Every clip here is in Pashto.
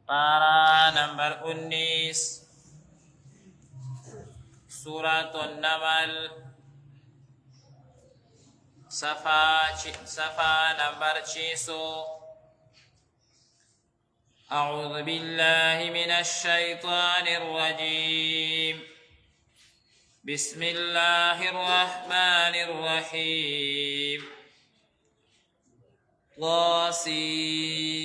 पारा नंबर 19 सूरत नमल सफ़ा नंबर 600। أعوذ بالله من الشيطان الرجيم بسم الله الرحمن الرحيم طاسين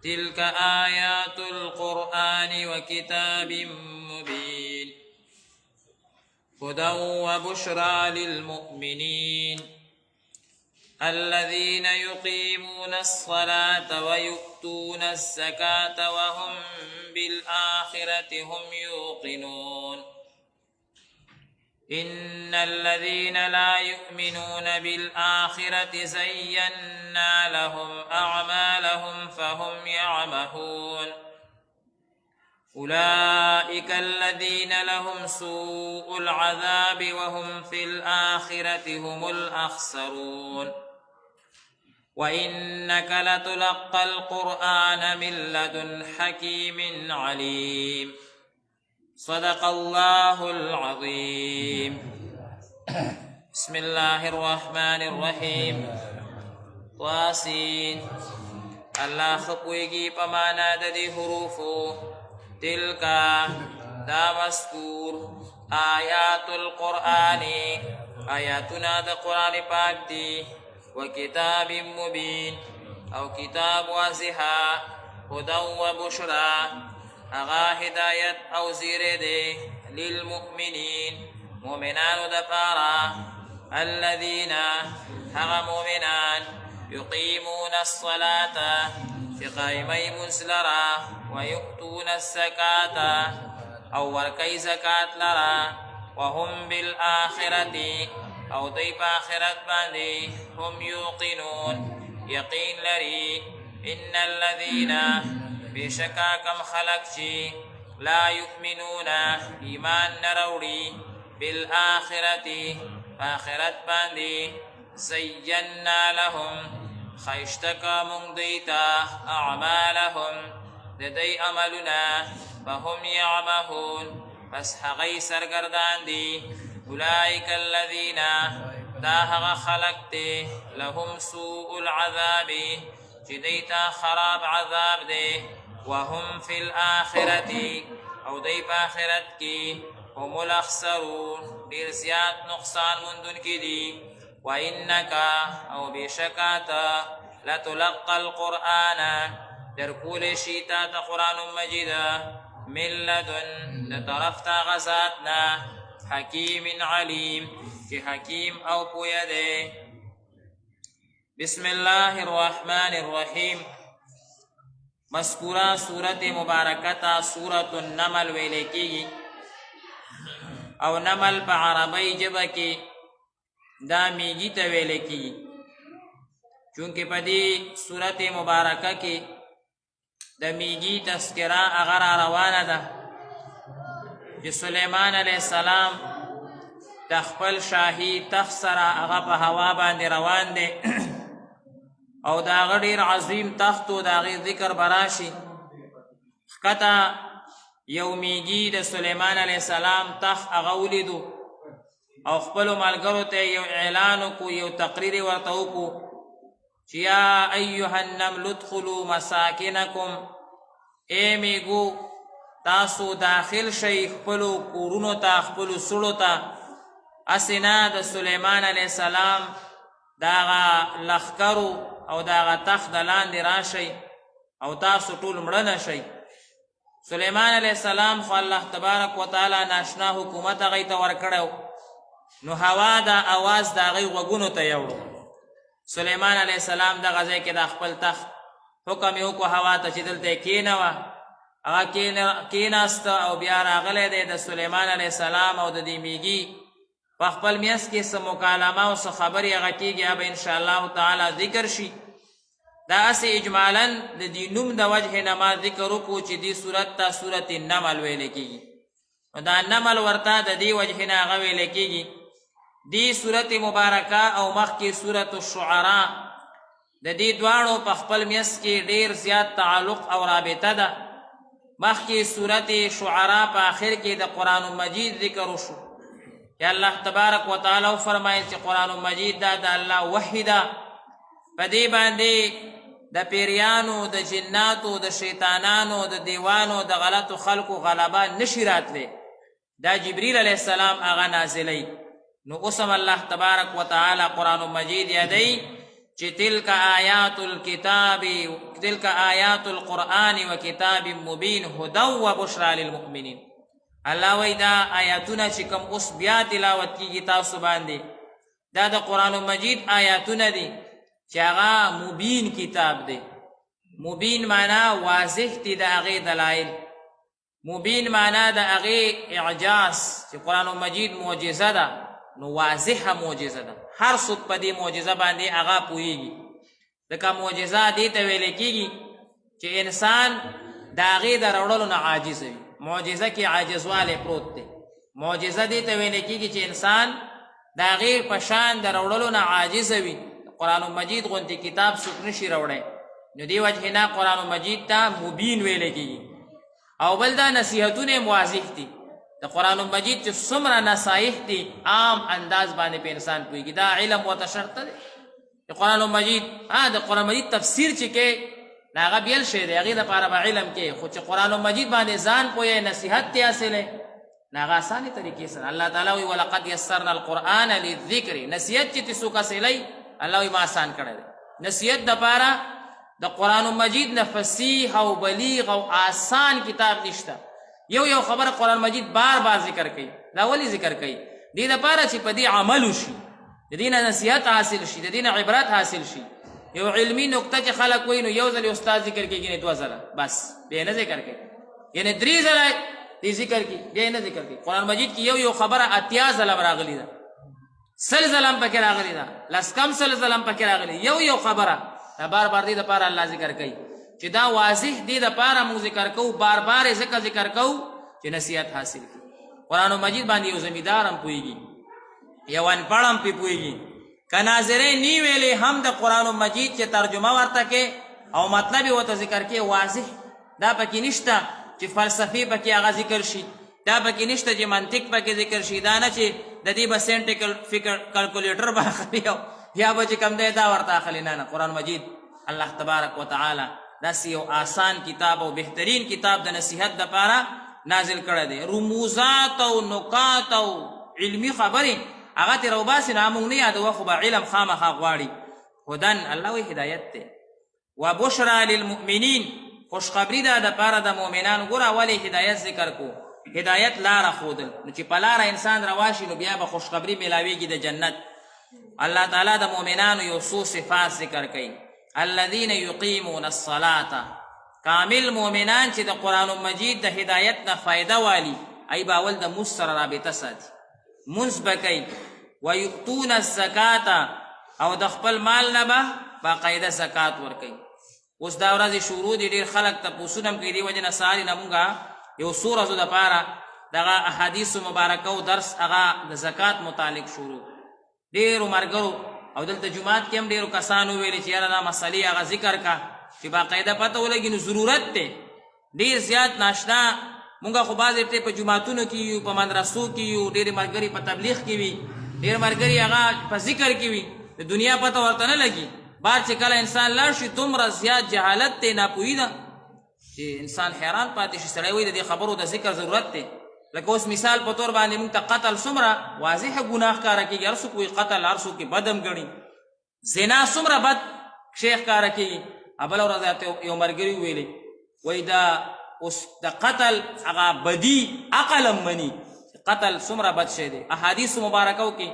تلك آيات القرآن وكتاب مبين هدى وبشرى للمؤمنين الذين يقيمون الصلاة ويؤتون الزكاة وهم بالآخرة هم يوقنون إن الذين لا يؤمنون بالآخرة زينا لهم أعمالهم فهم يعمهون أولئك الذين لهم سوء العذاب وهم في الآخرة هم الأخسرون وإنك لتلقى القرآن من لدن حكيم عليم صدق الله العظيم بسم الله الرحمن الرحيم طاسين الله خپويږي په معنا د دې حروفو تلك دا مذکور آیات القرآن آیاتنا د قرآن پاک دی وکتاب مبین او کتاب واضحا هدى وبشرى اغا هدایت او زیر دی للمؤمنین مؤمنانو د پارا الذین هغا مؤمنان يقيمون الصلاة في قائمي منسلرا ويؤتون الزكاة او وركي زكاة لرا وهم بالآخرة او ديب آخرت باندي هم يوقنون يقين لري إن الذين بشكا كم خلقشي لا يؤمنون إيمان نروري بالآخرة فآخرت باندي زينا لهم خيشتكا من ديتا أعمالهم لدي أملنا فهم يعمهون بس حغي سرگردان دي أولئك الذين داهغ خلقت لهم سوء العذاب جديتا خراب عذاب دي وهم في الآخرة أو دي بآخرتك هم الأخسرون دير زياد نقصان من دنك دي وإنك أو بشكات لتلقى القرآن تركول شيطات قرآن مجيد من لدن لطرفت غزاتنا حكيم عليم في حكيم أو قيده بسم الله الرحمن الرحيم مذکورہ سورت مبارکتا سورت النمل ویلکی او نمل پا عربی جبا کی دا میگی تا ویلے کی چونکہ پا دی صورت مبارکہ کی دا میگی تذکرہ اگر روانا دا کہ سلیمان علیہ السلام تخپل شاہی تخسرہ اغا پا ہوا باندے روان دے او دا غدیر عظیم تختو دا غیر ذکر براشی خکتا یو میگی دا سلیمان علیہ السلام تخت اغولی دو او خپلو ملګرو ته یو اعلان کو یو تقریر ورته وکړو چې یا ایها النمل ادخلوا مساکنکم ای میګو تاسو داخل شئ خپلو کورونو ته خپلو سړو ته اسنا د سلیمان علیه السلام دغه لښکرو او دغه تخت د لاندې راشئ او تاسو ټول مړه نه شئ سلیمان علیه السلام خو الله تبارک وتعالی ناشنا حکومت هغوی ته ورکړی نو هوا دا آواز دا غي غوګونو ته یوړو سلیمان علیہ السلام دا غځای کې د خپل تخت حکم یو کو هوا ته چې دلته کینوا هغه کیناست او بیا راغلی دی د سلیمان علیہ السلام او د دې میږي په خپل میاس کې څه مکالمه او څه خبرې هغه کېږي هغه ان شاء الله تعالی ذکر شي دا اسې اجمالا د دې نوم د وجه نه ما ذکر وکړو چې دې صورت ته صورت النمل ویل کېږي دا نمل ورته د دې وجه نه هغه ویل کېږي دی صورت مبارکه او مخکې صورت الشعراء د دې دواړو په خپل میس کې ډیر زیات تعلق او رابطه ده. مخکې صورت شعراء په آخر کې د قرآن مجید ذکر وشو چې الله تبارک وتعالی فرمایي چې قرآن مجید دا د الله وحی ده. په دې باندې د پیریانو، د جناتو، د شیطانانو، د دیوانو، د غلطو خلقو غلبه نشي راتلی. دا جبریل علیه السلام هغه نازلی. نو اوسم الله تبارک وتعالی قرآن مجید یادی چې تلک آیات القرآن و کتاب مبین هدی و بشرا للمؤمنین. الله وی دا آیاتونه چې کوم اوس بیا تلاوت کیږي تاسو باندې، دا د قرآن مجید آیاتونه دي چې هغه مبین کتاب دی. مبین معنا واضح دی د هغې دلایل، مبین معنا د هغې اعجاز چې قرآن مجید معجزه ده، نو واضحه معجزه ده. هر څوک په دې معجزه باندې هغه پوهیږي. ځکه معجزه دې ته ویل کېږي چې انسان د هغې د راوړلو نه عاجز وي. معجزه کې عاجزوالی پروت دی. معجزه دې ته ویل کېږي چې انسان د هغې په شان د راوړلو نه عاجز وي. قرآن مجید غونتی کتاب څوک نشي راوړی، نو دې وجهې نه قرآن مجید ته مبین ویل کېږي. او بل دا نصیحتونه واضح دي. د قرآن مجید چې څومره نصایح دي عام انداز باندې په انسان پوهېږي. دا علم ورته شرط دی. د قرآن مجید د قرآن مجید تفسیر چې کې د هغه بیل شی دی، هغې دپاره به علم کې، خو چې قرآن مجید باندې ځان پوهې، نصیحت تی حاصلې، نو هغه اسانې طریقې سره الله تعالی وایي ولقد یسرنا القرآن للذکر. نصیحت چې تی څوک حاصلی الله وی ما آسان کړی دی. نصیحت دپاره د قرآن مجید نه فصیح او بلیغ او آسان کتاب نشته. یو خبره قرآن مجید بار بار ذکر کوي. دا ولې ذکر کوي؟ دې دپاره چې په دې عمل وشي، د دې نه نصیحت حاصل شي، د دې نه عبرت حاصل شي. یو علمي نکته چې خلک وایي نو یو ځل استاد ذکر کېږي، نه 2 ځله بس، بیا نه ذکر کوي. یعنې 3 ځله دې ذکر کوي، بیا نه ذکر کوي. قرآن مجید کې یو خبره 80 ځله راغلې ده، 100 ځله هم پکې راغلې ده، 100 ځله هم پکې راغلې. یو خبره دا بار بار دې دپاره الله ذکر کوي چې دا واضح دې دپاره موږ ذکر کوو، بار بار یې ځکه ذکر کوو چې نصیحت حاصل کړي. قرآن مجید باندې یو زمیندار هم پوهېږي، یو انپړ هم پې پوهېږي. که ناظرې نی ویلې هم د قرآن مجید چې ترجمه ورته کې او مطلب یې ورته ذکر کې واضح، دا پکې نشته چې فلسفې پکې هغه ذکر شي، دا پکې نشته چې منطق پکې ذکر شي، دا نه چې د دې به سینټیکل فکر کلکولیټر به اخلي یا به چې کوم دی دا ورته اخلي. نه، قرآن مجید الله تبارک وتعالی داسې یو آسان کتاب او بهترین کتاب د نصیحت دپاره نازل کړی دی. رموزات او نکات او علمي خبرې هغه ترې راوباسي، نو موږ نه یادوه، خو به علم خامخا غواړي. هدن الله وایي هدایت دی. و بشرا للمؤمنین، خوشخبري ده دپاره د مؤمنانو. ګوره ولې هدایت ذکر کو؟ هدایت لاره ښودل، نو چې په لاره انسان رواشي نو بیا به خوشخبري میلاویږي د جنت. الله تعالی د مؤمنانو یو څو صفات ذکر کوي. الذین یقیمون الصلاة، کامل مؤمنان چې د قرآن مجید د هدایت نه فایده والی، ای به اول د مونځ سره رابطه ساتي، مونځ به کوي. ویؤتون الزکاة، او د خپل مال نه به باقاعده زکات ورکوي. اوس دا ورځې شروع دي، ډېر خلک تپوسونه هم کوي. دې وجې نه سهاري نه مونږ یو څو ورځو دپاره دغه احادیثو مبارکه او درس هغه د زکات متعلق شروع. ډېرو ملګرو او دلته جومات کې هم ډېرو کسانو ویلې چې یاره دا مسلې هغه ذکر کا چې باقاعده پته ولګي. نو ضرورت دی ډېر زیات ناشنا. مونږ خو بعضې ټې په جوماتونو کې یو، په مدرسو کې یو، ډېرې ملګري په تبلیغ کې وي، ډېر ملګري هغه په ذکر کې وي، د دنیا پته ورته نه لګي. بعد چې کله انسان لاړ شي دومره زیات جهالت دی، ناپوهي ده چې انسان حیران پاتې شي. سړی وایي د دې خبرو د ذکر ضرورت دی. لکه اوس مثال په طور باندې مونږ ته قتل څومره واضحه ګناه ښکاره کېږي. هر څوک وایي قتل، هر څوک یې بد هم ګڼي. زنا څومره بد شی ښکاره کېږي. بله ورځ یو ملګري وویلې، وایي دا اوس د قتل هغه بدي عقل هم مني، قتل څومره بد شی دی. احادیثو مبارکو کې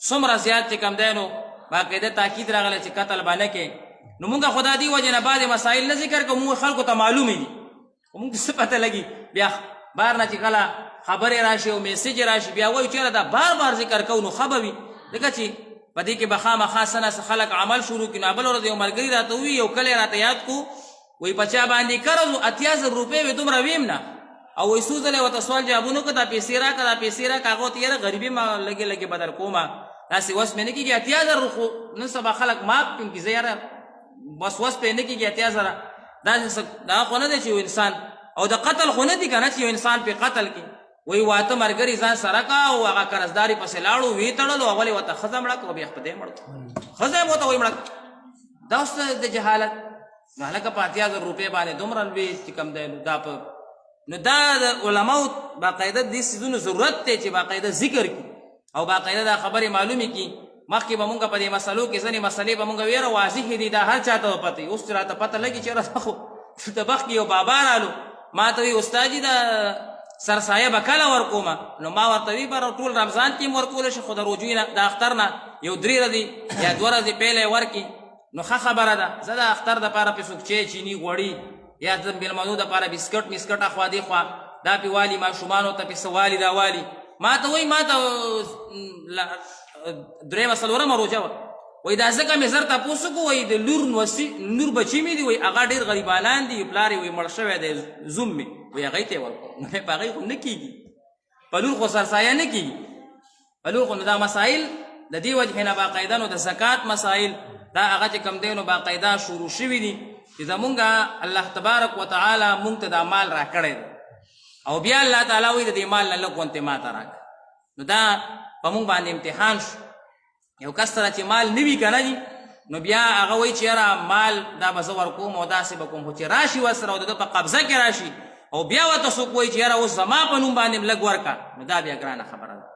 څومره زیات چې کوم دی نو باقاعده تاکید راغلی چې قتل به نه کوې. نو مونږ خو دا دې وجې نه بعضې مسایل نه ذکر کوو، مونږ خلکو ته معلومې دي، خو مونږ ته څه پته لګي. بیا بار نه چې کله خبرې راشي او میسیج راشي بیا وایو چېرې دا بار بار ذکر کوو، نو ښه به وي. ځکه چې په دې کې به خامخا څه نه څه خلک عمل شروع کړي. نو بله ورځ یو ملګري راته ووي، یو کلی راته یاد کو، وایي په چا باندې قرض و 80,000 روپۍ وې، دومره ویم نه. او وایي څو ځله ورته سوال جوابونه کړه، دا پیسې راکړه، دا پیسې راکړه. هغه ورته یاره غریبي ما لږې لږې به در کومه، داسې وس مې نه کېږي. 80,000 خو نن سبا خلک معاف کړم چې زه یاره بس وس پې نه کېږي اتیا زره دا خو نه دی چې یو انسان او د قتل خو نه دي که نه چې یو انسان پې قتل کړي وایي واته ملګري ځان سره کا او هغه قرضداري پسې لاړو ویې تړلو هغولې ورته ښځه مړه کړه بیا خپه دی مړ ښځه یې ورته وایي مړه دا اوس د جهالت نو هلکه په 80,000 روپۍ باندې دومره لوی چې کوم دی نو دا د علماو باقاعده دې څیزونو ضرورت دی چې باقاعده ذکر کړي او باقاعده دا خبرې معلومې کړي مخکې به مونږ په دې مسلو کې ځینې مسلې به مونږ ویره واضح دي دا هر چا ته پته وي اوس چې راته پته لګي چې یاره خو دلته بخ کې یو بابا رالو ما ته وي استاد جي دا سرسایه به کله ورکومه نو ما ورته وي بره ټول رمضان کې م ورکولی شي خو د روجوی نه د اختر نه یو 3 ورځې یا 2 ورځې پیله یې ورکړي نو ښه خبره ده زه د اختر دپاره پې څوک چای چیني غوړي یا د مېلمنو دپاره بسکټ مسکټ اخوا دې خوا دا پې والي ماشومانو ته پې څه والي دا والي ما ته وایي ما ته 3 څلورمه روژه وه وایي دا ځکه مې زر تپوس وکړو وایي د لور بچي مې دي وایي هغه ډېر غریبانان دي پلار یې وایي مړ شوی دی زوم مې وایي هغوی ته یې ورکړو نو په هغوی خو نه کېږي په لور خو سرسایه نه کېږي په لور خو نو دا مسایل د دې وجهې نه باقاعده نو د زکات مسایل دا هغه چې کوم دی نو باقاعده شروع شوي دي چې زمونږ الله تبارک وتعالی مونږ ته دا مال راکړی دی او بیا الله تعالی وایي د دې مال نه لږ غونتې ما ته راکړه نو دا په مونږ باندې امتحان شو یو کس سره چې مال نه وي که نه دي نو بیا هغه وایي چې یاره مال دا به زه ورکوم او داسې به کوم خو چې راشي ورسره او د ده په قبضه کې راشي او بیا ورته څوک وایي چې یاره اوس زما په نوم باندې لږ ورکړه نو دا بیا ګرانه خبره ده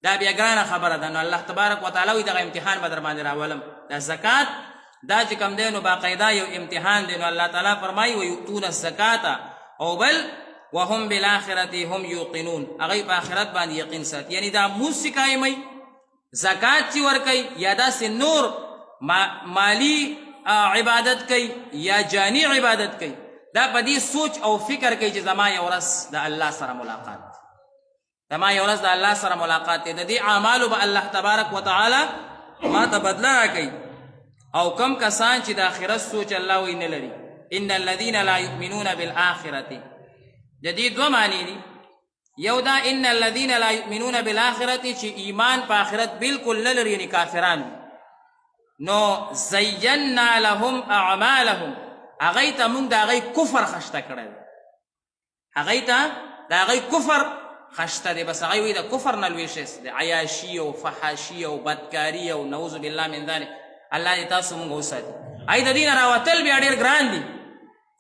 دا بیا ګرانه خبره ده نو الله تبارک وتعالی وایي دغه امتحان به در باندې راولم دا زکات دا چې کوم دی نو باقاعده یو امتحان دی نو الله تعالی فرمایي ویؤتون الزکاة او بل وهم بالآخرة هم یوقنون هغوی په آخرت باندې یقین ساتي یعنی دا مونځ چې قایموي زکات چې ورکوي یا داسې نور مالی عبادت کوي یا جانی عبادت کوي دا په دې سوچ او فکر کوي چې زما یو ورځ د الله سره ملاقات زما یو ورځ د الله سره ملاقات دی د دې اعمالو به الله تبارک وتعالی ما ته بدله راکوي او کم کسان چې د آخرت سوچ الله وی نه لري ان الذین لا یؤمنون بالآخرة د دې دوه معنی دي یو دا ان الذین لا یؤمنون بالآخرة چې ایمان په آخرت بالکل نه لري یعنې کافران نو زینا لهم اعمالهم هغوی ته مونږ د هغوی کفر خشته کړی دی هغوی ته د هغوی کفر خشته دی بس هغوی وایي د کفر نه لوی شی د عیاشي او فحاشي او بدکاري او نعوذ بالله من ذلک الله دې تاسو مونږ وساتي ای د دې نه راوتل بیا ډېر ګران دي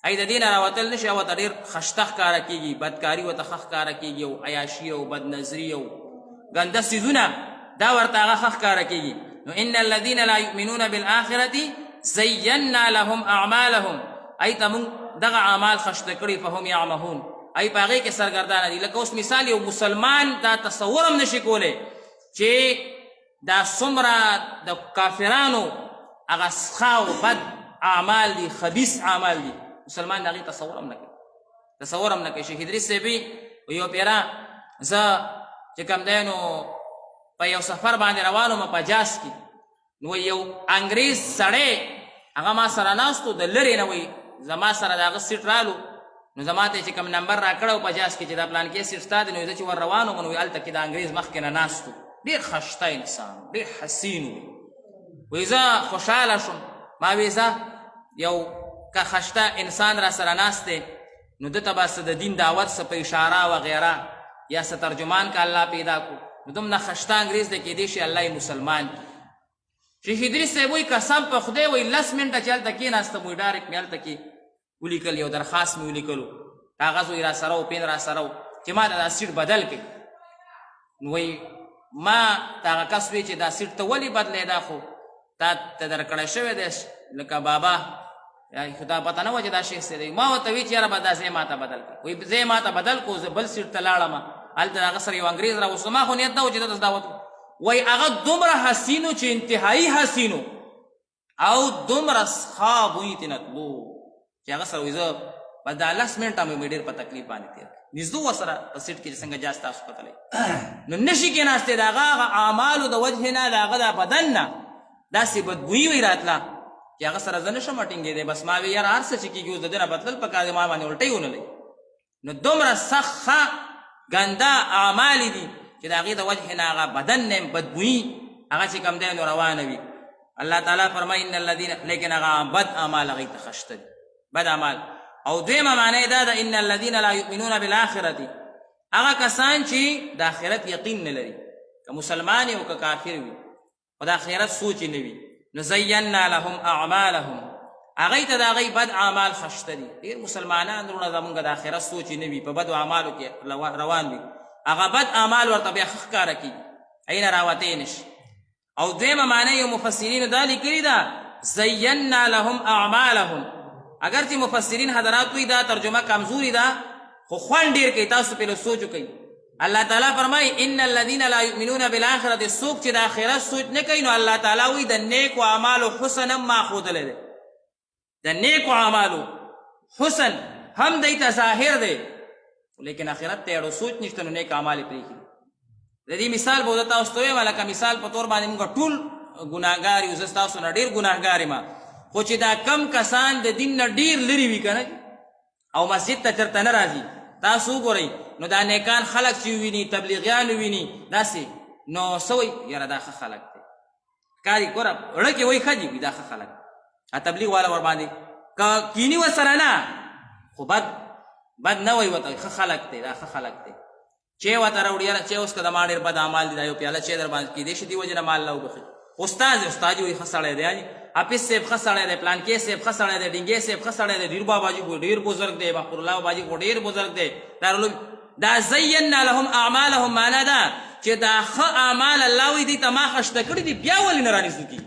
ای د دې نه راوتل نشي ورته ډېر خشته ښکاره کېږي بدکاري ورته ښه ښکاره کېږي او عیاشي او بدنظري او ګنده څیزونه دا ورته هغه ښه ښکاره کېږي نو ان الذین لا یؤمنون بالآخرة زینا لهم اعمالهم ای ته مونږ دغه اعمال خشته کړي فهم یعمهون ای په هغې کې سرګردانه دي لکه اوس مثال یو مسلمان دا تصور هم نشي کولی چې دا څومره د کافرانو هغه ښه او بد اعمال دي خبیث اعمال دي مسلمان د هغې تصور هم نه کوي شیخ ادریس صاحب یو پیره زه چې کوم دی نو په یو سفر باندې روان وم په جاز کې نو یو انګریز سړی هغه ما سره ناست و د لرې نه وایي زما سره د هغه سیټ رالو نو زما ته چې کوم نمبر راکړی و په جاز کې چې دا پلان کې سیټ ستا دی نو زه چې ور روان وم نو هلته کې د انګریز مخکې نه ناست و ډېر خشته انسان ډېر حسین و وایي زه خوشحاله شوم ما وایي زه یو که خشته انسان را سره ناست دی نو ده ته به څه د دین دعوت څه په اشاره وغیره یا څه ترجمان که الله پیدا کړو نو دومره خشته انګریز دی کېدی شي الله یې مسلمان شیخ ادریس صاحب وایي قسم په خدای وایي 10 منټه چې هلته کېناستم وایي ډایرکټ مې هلته کې ولیکل یو درخواست مې ولیکلو کاغذ وایي را سره و پین را سره و چې ما ته دا سیټ بدل کړي نو وایي ما ته هغه کس وایي چې دا سیټ ته ولې بدلی دا خو تا ته درکړی شوی دی لکه بابا خو دا پته نه وه چې دا شخص دی ما ورته وایي چې یاره به دا ځای ما ته بدل کړي وایي ځای ما ته بدل کړو زه بل سیټ ته لاړم هلته د هغه سره یو انګریز را وسو ما خو نیت نه و چې ده ته دعوت وایي هغه دومره حسینو چې انتهایي حسینو او دومره ښه بوی ترې تلو چې هغه سره وایي زه بس دا 10 منټه مې ډېر په تکلیف باندې تېر نږدې ورسره په سیټ کې چې څنګه جاز تاسو کتلی نو نشي کېناستې د هغه اعمالو د وجهې نه د هغه د بدن نه داسې بدبویي وایي راتله چې هغه سره زه نشم ټینګېدی بس ما وی یاره هر څه چې کېږي اوس د دې نه بدلل پکار دی ما باندې الټۍ ونه لګي نو دومره سخت ښه ګنده اعمال دي چې د هغې د وجهې نه هغه بدن نه بدبویي هغه چې کوم دی نو روانه وي الله تعالی فرمای ان الذين لیکن هغه بد اعمال هغه ته خشته دي بد اعمال. او دویمه معنی دا ده ان الذين لا يؤمنون بالاخره هغه کسان چې د آخرت یقین نه لري که مسلمان او که کافر وي او د آخرت سوچ نه وي نو زینا لهم اعمالهم هغه ته د هغې بد اعمال خشته دي. ډېر مسلمانان وروڼه زمونږ د آخرت سوچ نه وي په بدو اعمالو کې روان وي هغه بد اعمال ورته بیا ښه ښکاره کېږي هغې نه راوتی نه شي. او دویمه معنی یو مفسرینو دا لیکلې ده زینا لهم اعمالهم. اگر چې مفسرین حضرات وی دا ترجمه کمزوري ده خو خوند ډېر کوي تاسو پهله سوچ وکئ. الله تعالی فرمایي ان الذين لا يؤمنون بالاخره څوک چې د آخرت سوچ نه کوي نو الله تعالی وی د نیکو اعمالو حسن هم ما ښودلی دی. د نیکو اعمالو حسن هم دی ته ظاهر دی لیکن آخرت ته اړو سوچ نشته نو نیک اعمال یې پرېښي. د دې مثال به زه تاسو ته ویم لکه مثال په طور باندې موږ ټول ګناهګار یو. زه ستاسو نه ډېر ګناهګار یم خو چې دا کم کسان د دین نه ډېر لرې وي که نه او مسجد ته چېرته نه راځي تاسو وګورئ نو دا نیکان خلک چې وویني تبلیغیان وویني داسې نو څه وایي یاره دا ښه خلک دی ښکاري ګوره زړه کې وایي ښه دي وي دا ښه خلک تبلیغ والا ورباندې که کیني ورسره نه خو بد نه وایي ورته ښه خلک دی دا ښه خلک دی. چای ورته راوړي یاره چای اوس که د ما ډېر بد اعمال دي دا یو پیاله چای در باندې کیدای شي دې وجې نه ما الله وبخښي. استاد وایي ښه سړی دی حافظ صاحب ښه سړی دی پلانکې صاحب ښه سړی دی ډینګې صاحب ښه سړی دی ډیر باباجي ډېر بزرګ دی بخور الله باباجي ډېر بزرګ دی دا زینا لهم اعمالهم معنا ده چې دا ښه اعمال الله وایي دې ته ما خشته کړي دي بیا ولې نه رانیسو کېږي